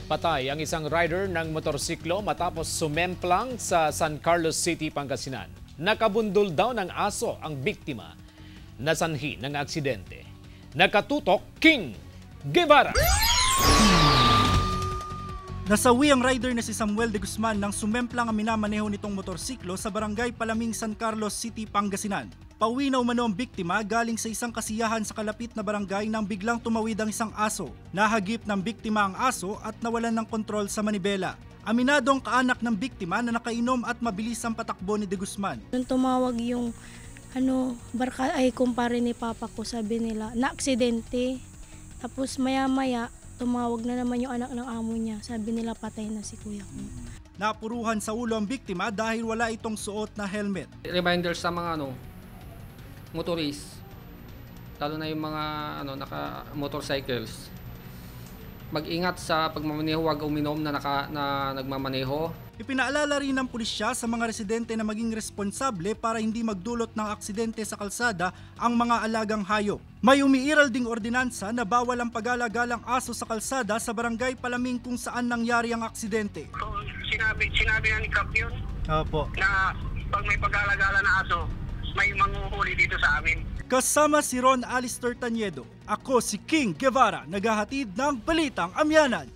Patay ang isang rider ng motorsiklo matapos sumemplang sa San Carlos City, Pangasinan. Nakabundol daw ng aso ang biktima na sanhi ng aksidente. Nakatutok, King Guevara. Nasawi ang rider na si Samuel de Guzman nang sumemplang ang minamaneho nitong motorsiklo sa barangay Palaming, San Carlos City, Pangasinan. Pauwi na umano ang biktima galing sa isang kasiyahan sa kalapit na barangay nang biglang tumawid ang isang aso. Nahagip ng biktima ang aso at nawalan ng kontrol sa manibela. Aminado ang kaanak ng biktima na nakainom at mabilis ang patakbo ni de Guzman. Nung tumawag yung barka ay kumpare ni papa ko, sabi nila na aksidente. Tapos maya-maya tumawag na naman yung anak ng amo niya. Sabi nila patay na si kuya ko. Napuruhan sa ulo ang biktima dahil wala itong suot na helmet. Reminder sa mga motorist, lalo na yung mga naka-motorcycles. Mag-ingat sa pagmamaneho, huwag uminom na nagmamaneho. Ipinaalala rin ng pulisya sa mga residente na maging responsable para hindi magdulot ng aksidente sa kalsada ang mga alagang hayop. May umiiral ding ordinansa na bawal ang pag-alagalang aso sa kalsada sa barangay Palaming kung saan nangyari ang aksidente. So, sinabi na ni Kap yun Opo. na pag may pag-alagala na aso, may manghuhuli dito sa amin. Kasama si Ron Alister Taniedo, ako si King Guevara, naghahatid ng Balitang Amyanan.